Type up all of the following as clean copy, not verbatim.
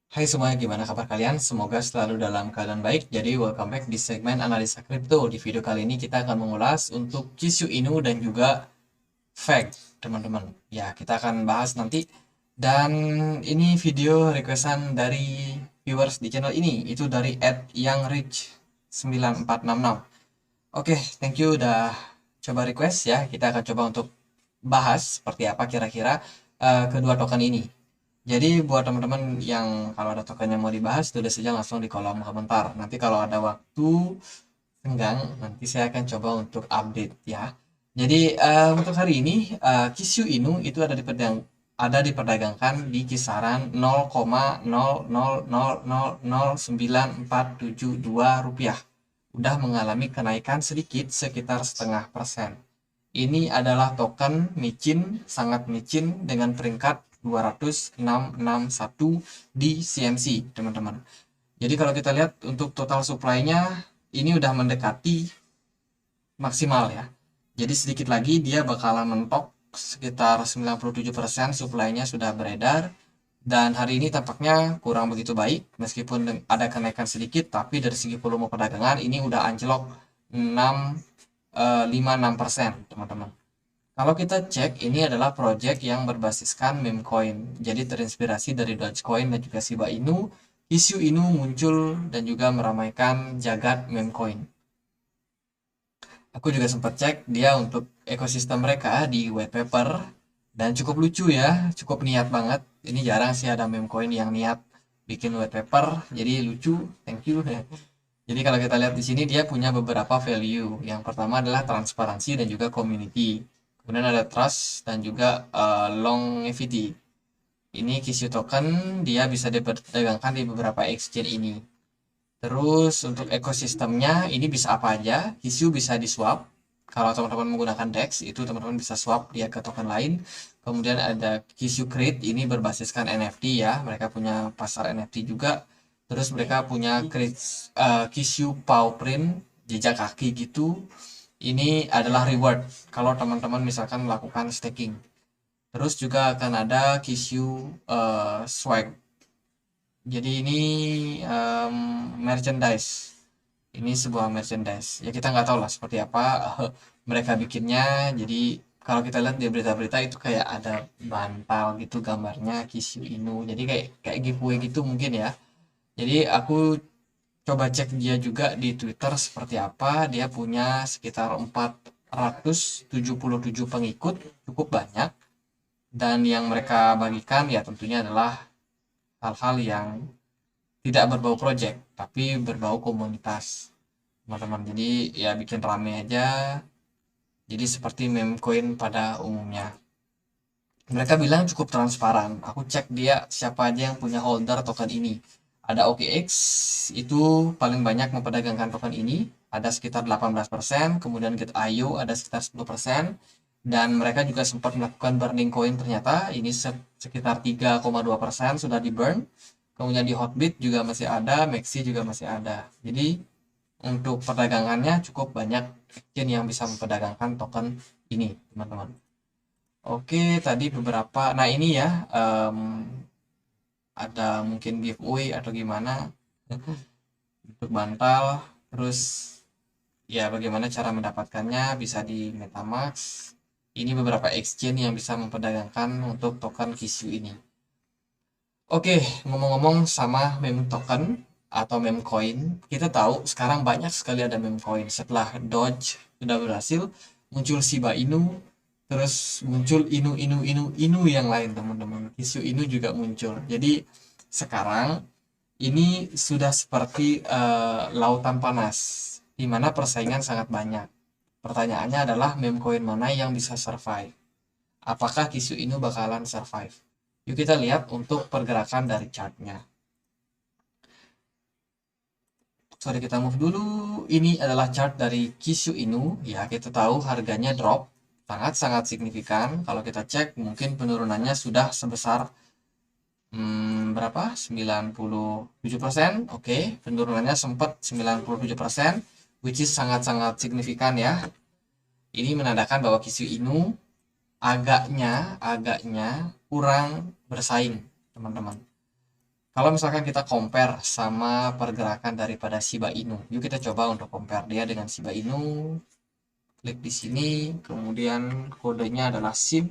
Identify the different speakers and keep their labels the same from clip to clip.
Speaker 1: Hai semuanya, gimana kabar kalian? Semoga selalu dalam keadaan baik. Jadi, welcome back di segmen analisa kripto. Di video kali ini kita akan mengulas untuk Kishu Inu dan juga Fact, teman-teman. Ya, kita akan bahas nanti. Dan ini video requestan dari viewers di channel ini. Itu dari @youngrich9466. Oke, thank you udah coba request ya. Kita akan coba untuk bahas seperti apa kira-kira kedua token ini. Jadi buat teman-teman yang kalau ada token yang mau dibahas, tulis saja langsung di kolom komentar. Nanti kalau ada waktu senggang, nanti saya akan coba untuk update ya. Jadi untuk hari ini Kishu Inu itu ada diperdagangkan di kisaran 0,00000942 rupiah. Udah mengalami kenaikan sedikit sekitar setengah persen. Ini adalah token micin, sangat micin dengan peringkat 20661 di CMC, teman-teman. Jadi kalau kita lihat untuk total supply-nya ini udah mendekati maksimal ya. Jadi sedikit lagi dia bakalan mentok sekitar 97% supply-nya sudah beredar. Dan hari ini tampaknya kurang begitu baik meskipun ada kenaikan sedikit, tapi dari segi volume perdagangan ini udah anjlok 56%, teman-teman. Kalau kita cek, ini adalah project yang berbasiskan meme coin. Jadi terinspirasi dari Dogecoin dan juga Shiba Inu. Isu Inu muncul dan juga meramaikan jagat meme coin. Aku juga sempat cek dia untuk ekosistem mereka di white paper dan cukup lucu ya, cukup niat banget. Ini jarang sih ada meme coin yang niat bikin white paper, jadi lucu. Thank you. Jadi kalau kita lihat di sini dia punya beberapa value. Yang pertama adalah transparansi dan juga community. Kemudian ada trust dan juga longevity. Ini Kishu token dia bisa diperdagangkan di beberapa exchange ini. Terus untuk ekosistemnya ini bisa apa aja? Kishu bisa di swap. Kalau teman-teman menggunakan DEX itu teman-teman bisa swap dia ke token lain. Kemudian ada Kishu Crate, ini berbasiskan NFT ya. Mereka punya pasar NFT juga. Terus mereka punya Kishu Paw Print, jejak kaki gitu. Ini adalah reward kalau teman-teman misalkan melakukan staking. Terus juga akan ada Kishu Swag. Jadi ini merchandise. Ini sebuah merchandise. Ya kita nggak tahu lah seperti apa mereka bikinnya. Jadi kalau kita lihat di berita-berita itu kayak ada bantal gitu gambarnya Kishu Inu. Jadi kayak kayak giveaway gitu mungkin ya. Jadi aku coba cek dia juga di Twitter seperti apa. Dia punya sekitar 477 pengikut, cukup banyak. Dan yang mereka bagikan ya tentunya adalah hal-hal yang tidak berbau project, tapi berbau komunitas, teman-teman. Jadi ya bikin rame aja. Jadi seperti meme coin pada umumnya. Mereka bilang cukup transparan. Aku cek dia siapa aja yang punya holder token ini. Ada OKX, itu paling banyak memperdagangkan token ini. Ada sekitar 18%. Kemudian Get.io ada sekitar 10%. Dan mereka juga sempat melakukan burning coin ternyata. Ini sekitar 3,2% sudah di burn. Kemudian di Hotbit juga masih ada. Maxi juga masih ada. Jadi untuk perdagangannya cukup banyak exchange yang bisa memperdagangkan token ini, teman-teman. Oke, tadi beberapa. Nah ini ya, ada mungkin giveaway atau gimana untuk bantal. Terus ya bagaimana cara mendapatkannya bisa di MetaMask. Ini beberapa exchange yang bisa memperdagangkan untuk token Kishu ini. Oke, ngomong-ngomong sama meme token atau meme coin, kita tahu sekarang banyak sekali ada meme coin. Setelah Doge sudah berhasil, muncul Shiba Inu, terus muncul Inu yang lain, teman-teman. Isu Inu juga muncul. Jadi sekarang ini sudah seperti lautan panas, di mana persaingan sangat banyak. Pertanyaannya adalah meme coin mana yang bisa survive? Apakah Kishu Inu bakalan survive? Yuk kita lihat untuk pergerakan dari chartnya. Sorry, kita move dulu. Ini adalah chart dari Kishu Inu. Ya, kita tahu harganya drop sangat-sangat signifikan. Kalau kita cek, mungkin penurunannya sudah sebesar berapa? 97%. Oke, penurunannya sempat 97%, which is sangat-sangat signifikan ya. Ini menandakan bahwa Kishu Inu agaknya kurang bersaing, teman-teman. Kalau misalkan kita compare sama pergerakan daripada Shiba Inu, yuk kita coba untuk compare dia dengan Shiba Inu. Klik di sini, kemudian kodenya adalah SIB.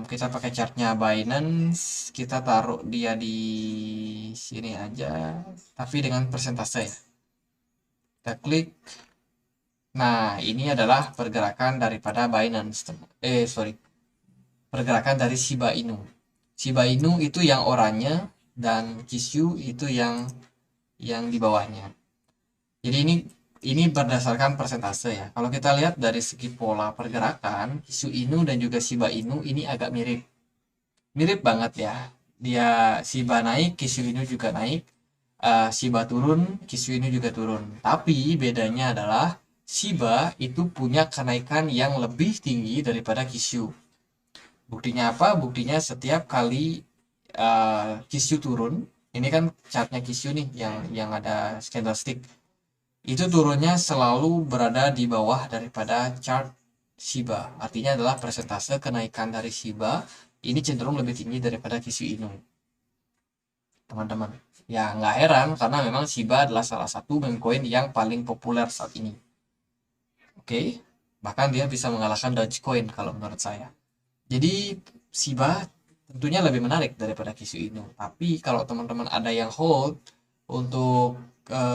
Speaker 1: Kita pakai chartnya Binance, kita taruh dia di sini aja, tapi dengan persentase ya. Kita klik. Nah, ini adalah pergerakan daripada Binance. Pergerakan dari Shiba Inu. Shiba Inu itu yang oranye dan Kishu itu yang di bawahnya. Jadi ini berdasarkan persentase ya. Kalau kita lihat dari segi pola pergerakan, Kishu Inu dan juga Shiba Inu ini agak mirip. Mirip banget ya. Dia Shiba naik, Kishu Inu juga naik. Shiba turun, Kishu Inu juga turun. Tapi bedanya adalah Shiba itu punya kenaikan yang lebih tinggi daripada Kishu. Buktinya apa? Buktinya setiap kali Kishu turun, ini kan chartnya Kishu nih yang ada candlestick. Itu turunnya selalu berada di bawah daripada chart Shiba. Artinya adalah persentase kenaikan dari Shiba ini cenderung lebih tinggi daripada Kishu Inu. Teman-teman. Ya nggak heran karena memang Shiba adalah salah satu meme coin yang paling populer saat ini. Oke, bahkan dia bisa mengalahkan Dogecoin kalau menurut saya. Jadi Shiba tentunya lebih menarik daripada Kishu Inu. Tapi kalau teman-teman ada yang hold untuk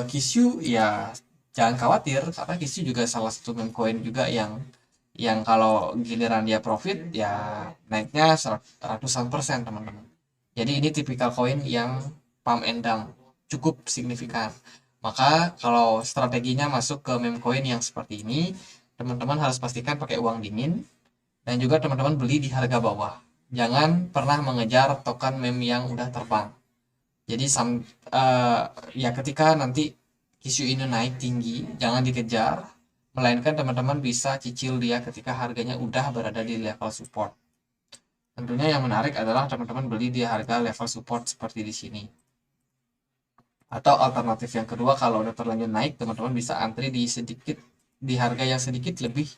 Speaker 1: Kishu, ya jangan khawatir karena Kishu juga salah satu meme coin juga yang kalau giliran dia profit ya naiknya ratusan persen teman-teman. Jadi ini tipikal koin yang pump and dump cukup signifikan. Maka kalau strateginya masuk ke meme coin yang seperti ini, teman-teman harus pastikan pakai uang dingin dan juga teman-teman beli di harga bawah. Jangan pernah mengejar token meme yang udah terbang. Jadi ya ketika nanti Kishu ini naik tinggi, jangan dikejar, melainkan teman-teman bisa cicil dia ketika harganya udah berada di level support. Tentunya yang menarik adalah teman-teman beli di harga level support seperti di sini. Atau alternatif yang kedua, kalau udah terlanjur naik, teman-teman bisa antri di harga yang sedikit lebih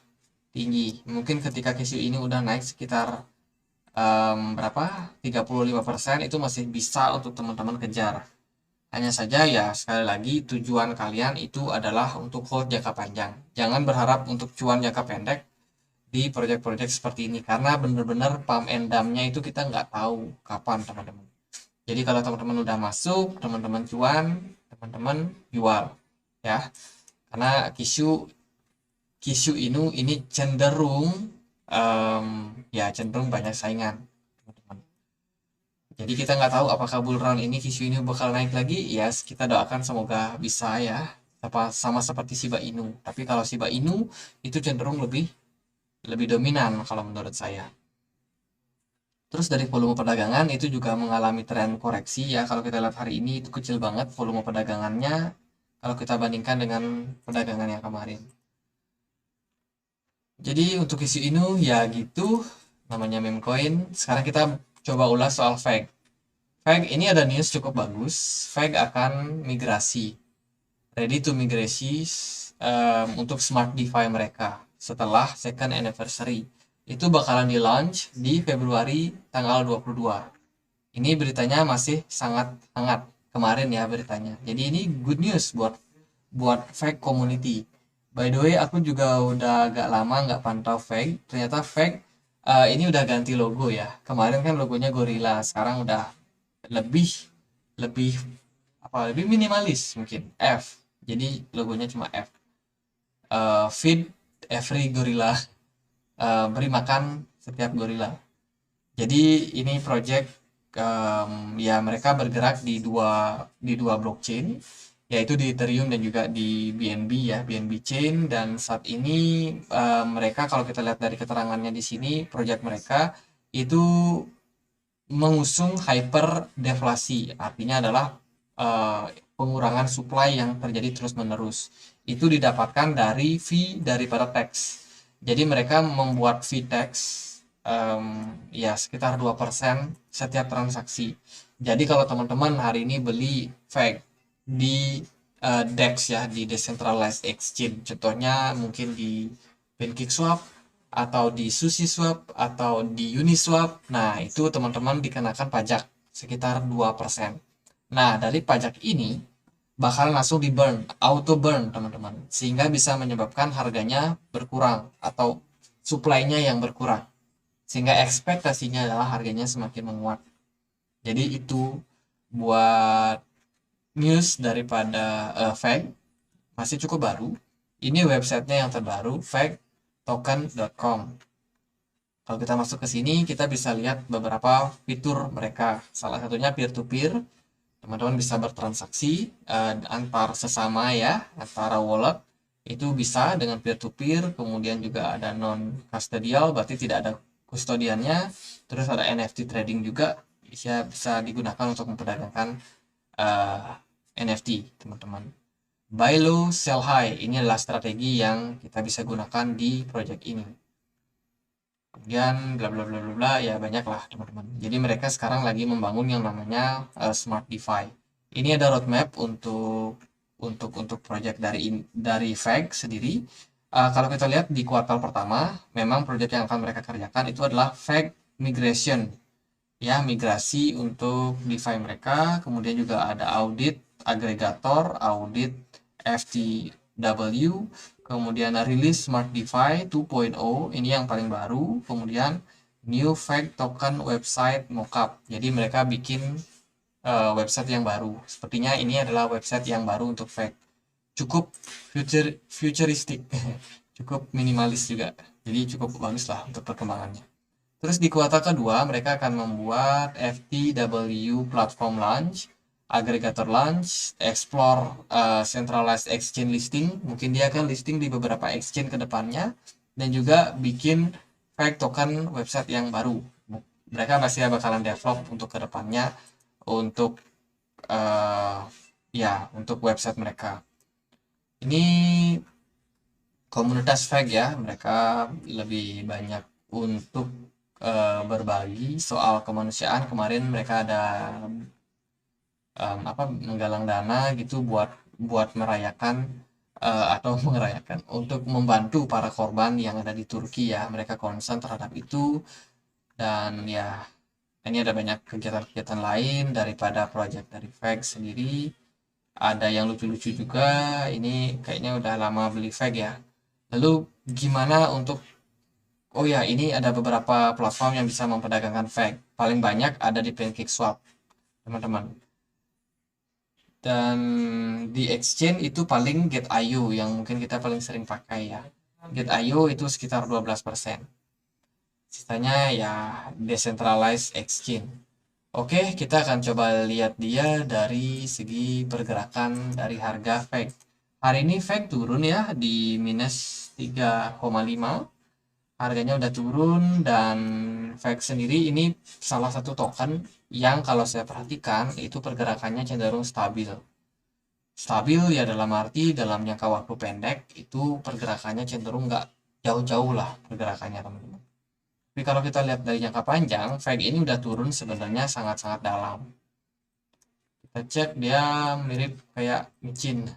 Speaker 1: tinggi. Mungkin ketika Kishu ini udah naik sekitar berapa? 35% itu masih bisa untuk teman-teman kejar. Hanya saja ya sekali lagi tujuan kalian itu adalah untuk hold jangka panjang. Jangan berharap untuk cuan jangka pendek di proyek-proyek seperti ini karena benar-benar pump and dump-nya itu kita nggak tahu kapan teman-teman. Jadi kalau teman-teman udah masuk, teman-teman cuan, teman-teman jual ya. Karena Kishu ini cenderung ya cenderung banyak saingan teman-teman. Jadi kita nggak tahu apakah bull run ini Kishu ini bakal naik lagi. Ya kita doakan semoga bisa ya. Sama seperti Shiba Inu. Tapi kalau Shiba Inu itu cenderung lebih dominan kalau menurut saya. Terus dari volume perdagangan itu juga mengalami tren koreksi ya. Kalau kita lihat hari ini itu kecil banget volume perdagangannya kalau kita bandingkan dengan perdagangan yang kemarin. Jadi untuk isu ini ya gitu namanya meme coin. Sekarang kita coba ulas soal FAG. FAG ini ada news cukup bagus. FAG akan migrasi, ready to migrasi untuk smart DeFi mereka setelah second anniversary. Itu bakalan di launch di Februari tanggal 22. Ini beritanya masih sangat hangat kemarin ya beritanya. Jadi ini good news buat FAG community. By the way, aku juga udah agak lama nggak pantau FAG. Ternyata FAG ini udah ganti logo ya. Kemarin kan logonya gorila, sekarang udah lebih lebih minimalis mungkin F. Jadi logonya cuma F. Feed every gorilla, beri makan setiap gorila. Jadi ini project ya mereka bergerak di dua blockchain, yaitu di Ethereum dan juga di BNB ya, BNB Chain. Dan saat ini mereka kalau kita lihat dari keterangannya di sini, project mereka itu mengusung hyper deflasi, artinya adalah pengurangan supply yang terjadi terus-menerus. Itu didapatkan dari fee daripada tax. Jadi mereka membuat fee tax ya sekitar 2% setiap transaksi. Jadi kalau teman-teman hari ini beli FAG di DEX ya, di Decentralized Exchange, contohnya mungkin di PancakeSwap atau di SushiSwap atau di Uniswap, nah itu teman-teman dikenakan pajak sekitar 2%. Nah, dari pajak ini bakal langsung di burn, auto burn teman-teman, sehingga bisa menyebabkan harganya berkurang atau supply-nya yang berkurang, sehingga ekspektasinya adalah harganya semakin menguat. Jadi itu buat news daripada FAG, masih cukup baru. Ini websitenya yang terbaru, fagtoken.com. Kalau kita masuk ke sini, kita bisa lihat beberapa fitur mereka. Salah satunya peer-to-peer. Teman-teman bisa bertransaksi antar sesama ya, antara wallet. Itu bisa dengan peer-to-peer. Kemudian juga ada non-custodial, berarti tidak ada kustodiannya. Terus ada NFT trading juga, bisa digunakan untuk memperdagangkan NFT, teman-teman. Buy low, sell high. Ini adalah strategi yang kita bisa gunakan di project ini. Kemudian bla bla bla bla bla, ya banyak lah teman-teman. Jadi mereka sekarang lagi membangun yang namanya Smart DeFi. Ini ada roadmap untuk project dari FAG sendiri. Kalau kita lihat di kuartal pertama, memang project yang akan mereka kerjakan itu adalah FAG migration. Ya, migrasi untuk DeFi mereka. Kemudian juga ada audit agregator, audit FTW, kemudian rilis Smart DeFi 2.0, ini yang paling baru. Kemudian new FAG token website mockup. Jadi mereka bikin website yang baru. Sepertinya ini adalah website yang baru untuk FAG. Cukup futuristik, cukup minimalis juga. Jadi cukup bagus lah untuk perkembangannya. Terus di kuartal kedua mereka akan membuat FTW platform launch, agregator launch, explore centralized exchange listing. Mungkin dia akan listing di beberapa exchange ke depannya, dan juga bikin fake token website yang baru. Mereka pasti bakalan develop untuk ke depannya untuk untuk website mereka. Ini komunitas fake ya, mereka lebih banyak untuk berbagi soal kemanusiaan. Kemarin mereka ada menggalang dana gitu buat merayakan atau merayakan untuk membantu para korban yang ada di Turki ya. Mereka concern terhadap itu, dan ya ini ada banyak kegiatan-kegiatan lain daripada project dari FAG sendiri. Ada yang lucu-lucu juga. Ini kayaknya udah lama beli FAG ya. Lalu gimana untuk Oh ya, ini ada beberapa platform yang bisa memperdagangkan FAG. Paling banyak ada di PancakeSwap, teman-teman. Dan di exchange itu paling Get.io yang mungkin kita paling sering pakai ya. Get.io itu sekitar 12%. Sisanya ya decentralized exchange. Oke, kita akan coba lihat dia dari segi pergerakan dari harga FAG. Hari ini FAG turun ya di minus 3,5. Harganya udah turun, dan FAG sendiri ini salah satu token yang kalau saya perhatikan itu pergerakannya cenderung stabil. Stabil ya dalam arti dalam jangka waktu pendek itu pergerakannya cenderung nggak jauh-jauh lah pergerakannya, teman-teman. Tapi kalau kita lihat dari jangka panjang, FAG ini udah turun sebenarnya sangat-sangat dalam. Kita cek dia mirip kayak micin.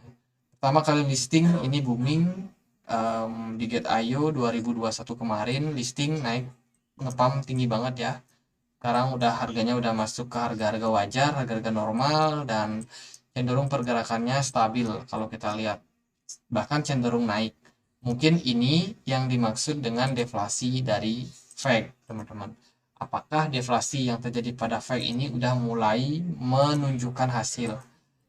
Speaker 1: Pertama kali listing ini booming di Get.io 2021 kemarin, listing naik ngepam tinggi banget ya. Sekarang harganya udah masuk ke harga-harga wajar, harga-harga normal, dan cenderung pergerakannya stabil kalau kita lihat. Bahkan cenderung naik. Mungkin ini yang dimaksud dengan deflasi dari FAG, teman-teman. Apakah deflasi yang terjadi pada FAG ini udah mulai menunjukkan hasil?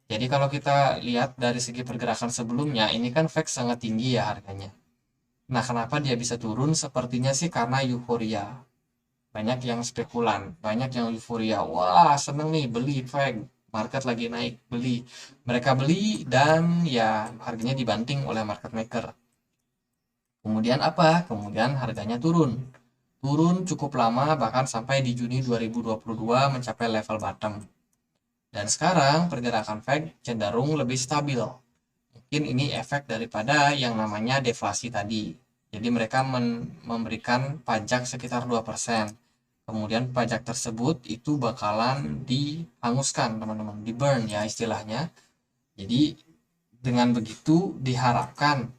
Speaker 1: Jadi kalau kita lihat dari segi pergerakan sebelumnya, ini kan FAG sangat tinggi ya harganya. Nah, kenapa dia bisa turun? Sepertinya sih karena euforia. Banyak yang spekulan, banyak yang euforia. Wah, seneng nih beli FAG. Market lagi naik, beli. Mereka beli dan ya harganya dibanting oleh market maker. Kemudian apa? Kemudian harganya turun. Turun cukup lama, bahkan sampai di Juni 2022 mencapai level bottom. Dan sekarang pergerakan FAG cenderung lebih stabil. Mungkin ini efek daripada yang namanya deflasi tadi. Jadi mereka memberikan pajak sekitar 2%. Kemudian pajak tersebut itu bakalan dihanguskan, teman-teman, di burn ya istilahnya. Jadi dengan begitu diharapkan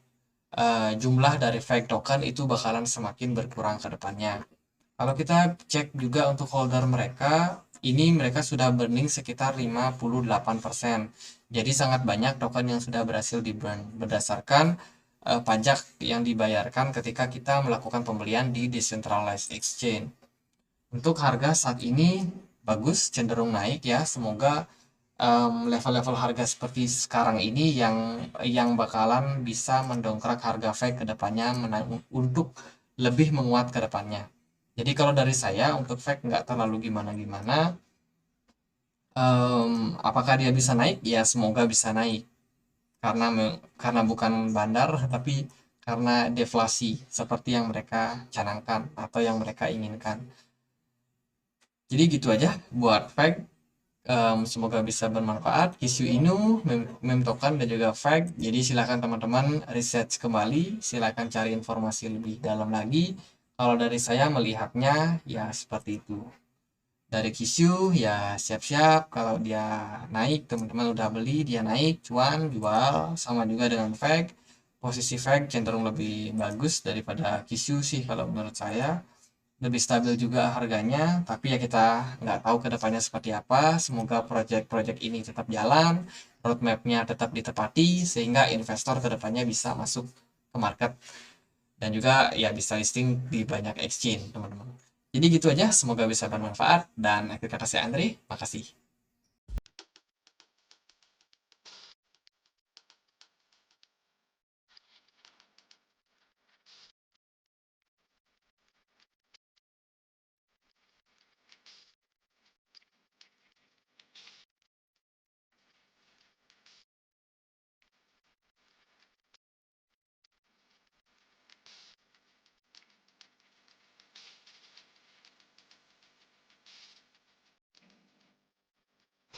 Speaker 1: jumlah dari fake token itu bakalan semakin berkurang ke depannya. Kalau kita cek juga untuk holder mereka, ini mereka sudah burning sekitar 58%. Jadi sangat banyak token yang sudah berhasil di burn berdasarkan pajak yang dibayarkan ketika kita melakukan pembelian di decentralized exchange. Untuk harga saat ini bagus, cenderung naik ya. Semoga level-level harga seperti sekarang ini yang bakalan bisa mendongkrak harga fake ke depannya untuk lebih menguat ke depannya. Jadi kalau dari saya untuk fake nggak terlalu gimana-gimana. Apakah dia bisa naik? Ya semoga bisa naik karena bukan bandar tapi karena deflasi seperti yang mereka canangkan atau yang mereka inginkan. Jadi gitu aja buat fact. Semoga bisa bermanfaat. Isu Inu, meme token dan juga fact. Jadi silakan teman-teman research kembali, silakan cari informasi lebih dalam lagi. Kalau dari saya melihatnya ya seperti itu. Dari Kisyu ya siap-siap kalau dia naik, teman-teman udah beli, dia naik, cuan, jual. Sama juga dengan fact. Posisi fact cenderung lebih bagus daripada Kisyu sih kalau menurut saya. Lebih stabil juga harganya, tapi ya kita nggak tahu ke depannya seperti apa. Semoga proyek-proyek ini tetap jalan, roadmap-nya tetap ditepati, sehingga investor ke depannya bisa masuk ke market dan juga ya bisa listing di banyak exchange, teman-teman. Jadi gitu aja, semoga bisa bermanfaat, dan akhir kata saya Andre, makasih.